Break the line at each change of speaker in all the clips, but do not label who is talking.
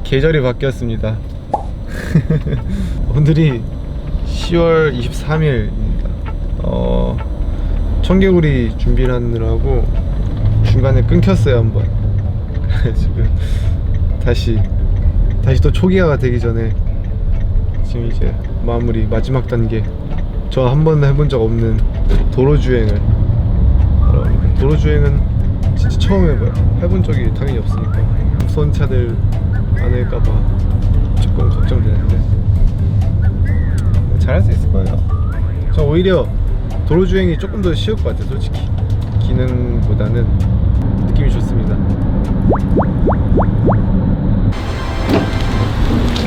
계절이 바뀌었습니다. 오늘이 10월 23일입니다. 청개구리 준비를 하느라고 중간에 끊겼어요 한번. 그래가지고 다시 또 초기화가 되기 전에 지금 이제 마무리 마지막 단계. 저 한 번도 해본 적 없는 도로주행을 도로주행은 진짜 처음 해봐요. 해본 적이 당연히 없으니까 무서운 차들 많을까봐 조금 걱정되는데 잘할 수 있을 거예요. 저 오히려 도로주행이 조금 더 쉬울 것 같아요. 솔직히 기능보다는 느낌이 좋습니다.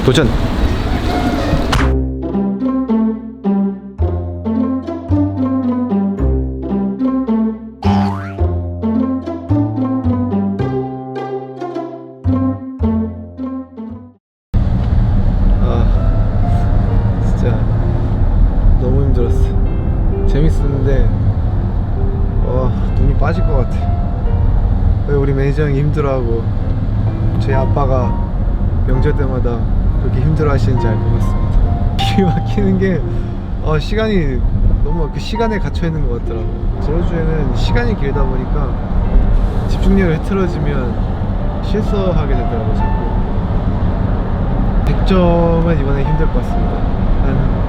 도전! 재밌었는데 눈이 빠질 것 같아. 왜 우리 매니저 형이 힘들어하고 제 아빠가 명절 때마다 그렇게 힘들어 하시는지 알 것 같습니다. 길이 막히는 게 시간이 너무 그 시간에 갇혀 있는 것 같더라고. 도로주행은 시간이 길다 보니까 집중력이 흐트러지면 실수하게 되더라고. 자꾸 100점은 이번에 힘들 것 같습니다. 한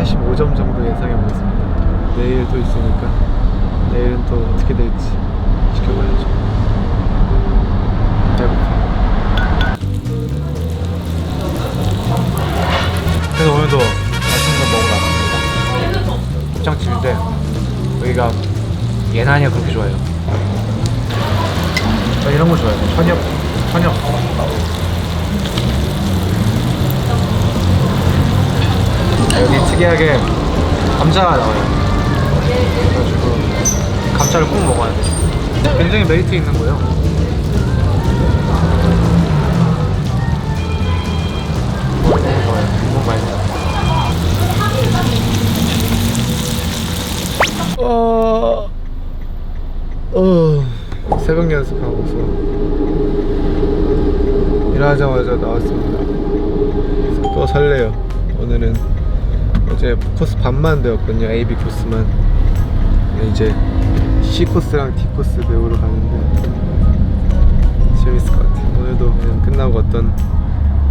85점 정도 예상해 보겠습니다. 내일 또 있으니까 내일은 또 어떻게 될지 지켜봐야죠. 배고파. 그래서 오늘도 맛있는 거 먹으러 왔습니다. 곱창집인데 여기가 예난이가 그렇게 좋아해요. 저 이런 거 좋아해요. 천엽. 여기 특이하게 감자가 나와요. 그래가지고 감자를 꼭 먹어야 돼. 굉장히 메리트 있는 거예요. 너무 좋아요. 너무 맛있어요. 새벽 연습하고서 일하자마자 나왔습니다. 또 설레요. 오늘은 어제 코스 반만 배웠거든요. AB 코스만. 이제 C 코스랑 D 코스 배우러 가는데 재밌을 것 같아요. 오늘도 그냥 끝나고 어떤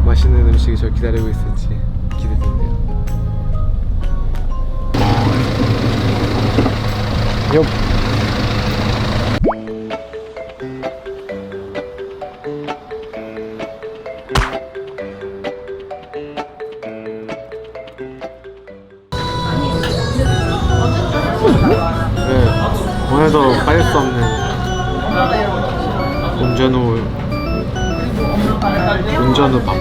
맛있는 음식이 저 기다리고 있을지 기대되네요. 요. 오늘도 빠질 수 없는 운전 후 밥.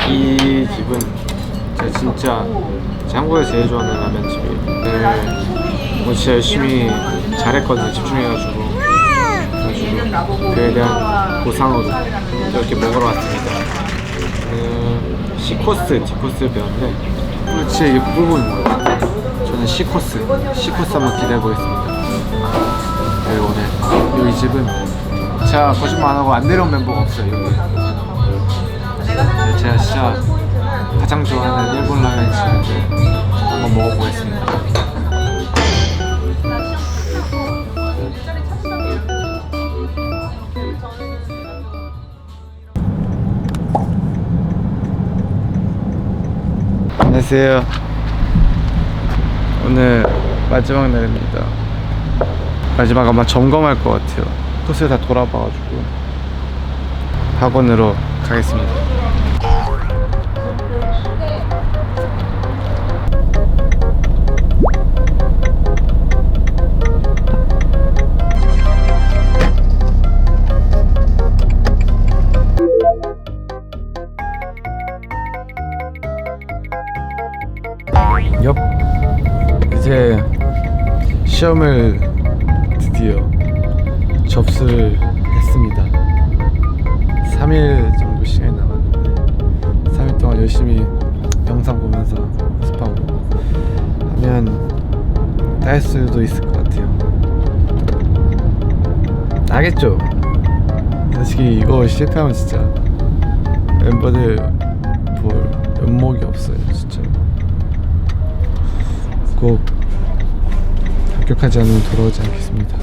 이 집은 제가 진짜 한국에서 제일 좋아하는 라면집이에요. 오늘 진짜 열심히 잘했거든요. 집중해가지고. 그에 대한 보상으로 이렇게 먹으러 왔습니다. C코스, D코스를 배웠는데 진짜 이게 부분인 거예요. 저는 C코스 한번 기대해보겠습니다. 그리고 오늘 이 집은 제가 거짓말 안하고 안 내려온 멤버가 없어요. 여기 제가 진짜 가장 좋아하는 일본 라면 집인데 한번 먹어보겠습니다. 안녕하세요. 오늘 마지막 날입니다. 마지막 아마 점검할 것 같아요. 코스를 다 돌아봐가지고 학원으로 가겠습니다. 이제 시험을 드디어 접수를 했습니다. 3일 정도 시간이 남았는데 영상 보면서 연습하고 하면 딸 수도 있을 것 같아요. 알겠죠? 솔직히 이거 실패하면 진짜 멤버들 볼 면목이 없어요. 진짜 꼭 합격하지 않으면 돌아오지 않겠습니다.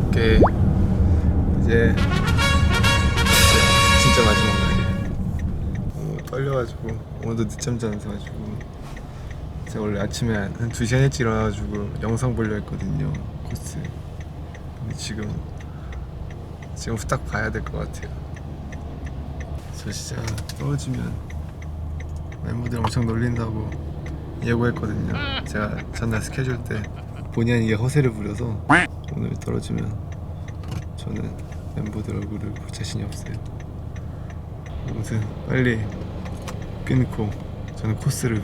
오케이, 이제 진짜 마지막 날이에요. 떨려가지고 오늘도 늦잠 자서 제가 원래 아침에 한 2시간 일찍 일어나가지고 영상 보려 했거든요, 코스. 근데 지금 후딱 봐야 될 것 같아요. 저 진짜 떨어지면 멤버들 엄청 놀린다고 예고했거든요. 제가 전날 스케줄 때 본의 아니게 허세를 부려서 오늘 떨어지면 저는 멤버들 얼굴을 볼 자신이 없어요. 아무튼 빨리 끊고 저는 코스를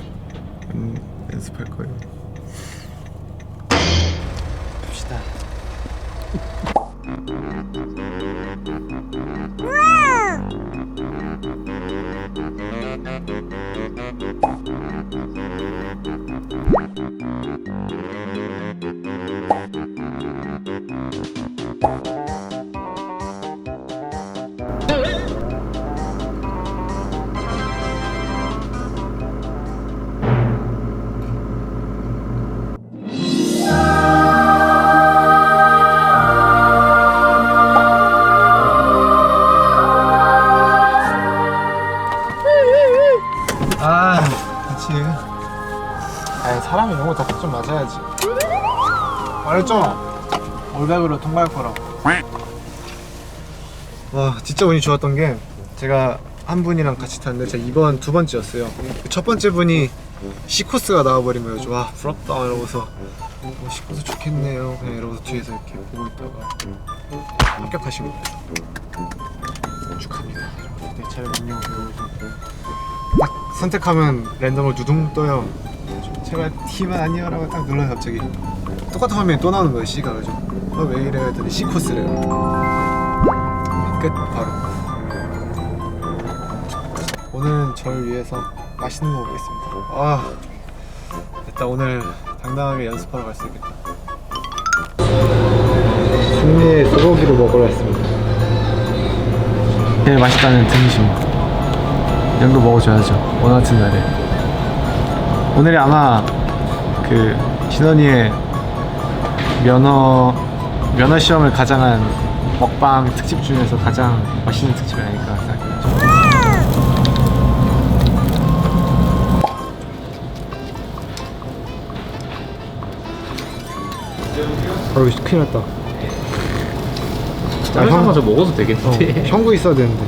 연습할 거예요. 갑시다. 아니, 사람이 이런 거 더 좀 맞아야지. 말했잖아, 올백으로 통과할 거라고. 와, 진짜 운이 좋았던 게 제가 한 분이랑 같이 탔는데 제가 이번 두 번째였어요. 첫 번째 분이 C코스가 나와버린 거예요. 와, 부럽다 이러고서 C코스 좋겠네요 그냥 이러고서 뒤에서 이렇게 보고 있다가 합격하신 거예요. 축하합니다. 내 차를 운영 배우고 딱 선택하면 랜덤으로 두둥 떠요. 제발 T만 아니어라고 딱 눌러요. 갑자기 똑같은 화면이 또 나오는 거예요. C가. 그죠? 왜 이래 했더니 C코스래요. 끝. 바로 오늘은 저를 위해서 맛있는 거 먹겠습니다. 아, 일단 오늘 당당하게 연습하러 갈 수 있겠다. 승리의 소고기를 먹으러 왔습니다. 제일 맛있다는 등심 이런 거 먹어줘야죠. 오늘 같은 날에. 오늘이 아마 그 신원이의 면허 시험을 가장한 먹방 특집 중에서 가장 맛있는 특집이 아닐까 생각해요. 바로 큰일 났다.
저 먹어도 되겠는데.
형구 있어야 되는데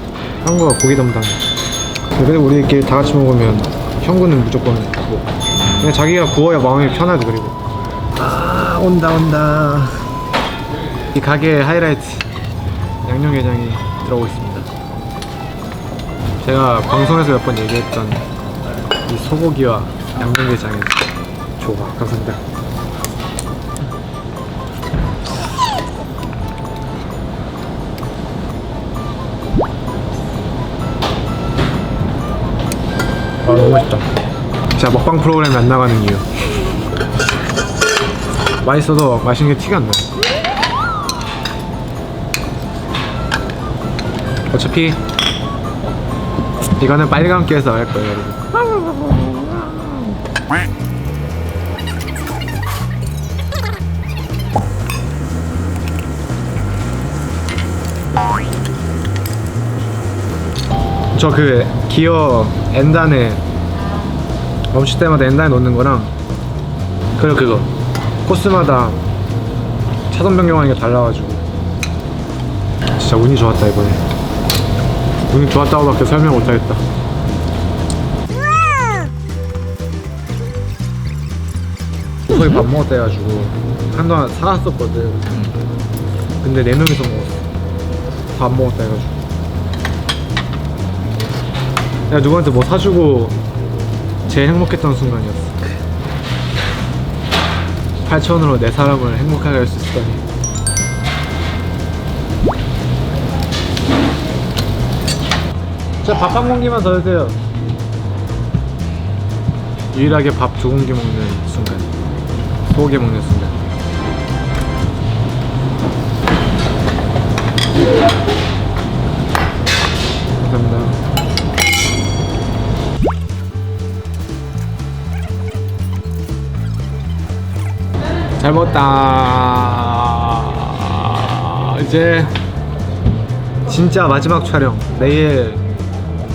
형구가 고기 담당. 그래도 우리끼리 다 같이 먹으면 형구는 무조건 뭐 그냥 자기가 구워야 마음이 편하지. 그리고 온다. 이 가게의 하이라이트 양념게장이 들어오고 있습니다. 제가 방송에서 몇 번 얘기했던 이 소고기와 양념게장의 조화. 감사합니다. 아, 너무 맛있다. 제가 먹방 프로그램에 안 나가는 이유. 맛있어도 맛있는 게 티가 안 나요. 어차피 이거는 빨간깨에서 할 거예요, 여러분. 저 그 기어 엔단에 멈출 때마다 엔단에 넣는 거랑 그리고 그거 코스마다 차선 변경하는 게 달라가지고 진짜 운이 좋았다. 이번에 운이 좋았다고밖에 설명 못하겠다. 거의 밥 먹었다 해가지고 한동안 사왔었거든. 근데 4명이서 먹었어. 밥 먹었다 해가지고 내가 누구한테 뭐 사주고 제일 행복했던 순간이었어. 8,000원으로 내 사람을 행복하게 할 수 있다니. 저 밥 한 공기만 더 주세요. 유일하게 밥 두 공기 먹는 순간, 소고기 먹는 순간. 감사합니다. 잘 먹었다. 이제 진짜 마지막 촬영. 내일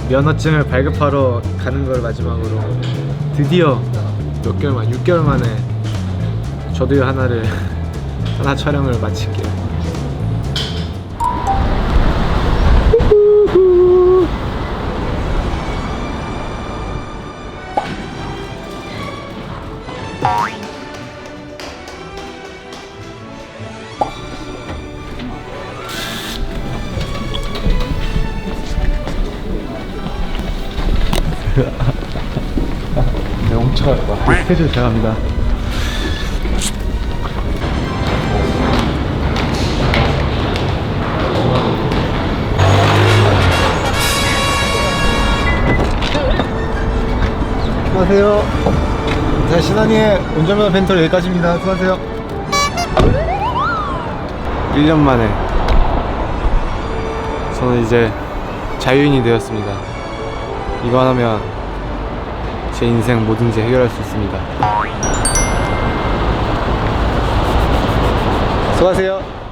면허증을 발급하러 가는 걸 마지막으로 드디어 몇 개월 만 6개월 만에 저도 하나 촬영을 마칠게요. 네, 엄청 스케줄 잘 갑니다. 수고하세요. 자, 신한이의 운전면허 벤터로 여기까지입니다. 수고하세요. 1년 만에 저는 이제 자유인이 되었습니다. 이거 하나면 제 인생 뭐든지 해결할 수 있습니다. 수고하세요.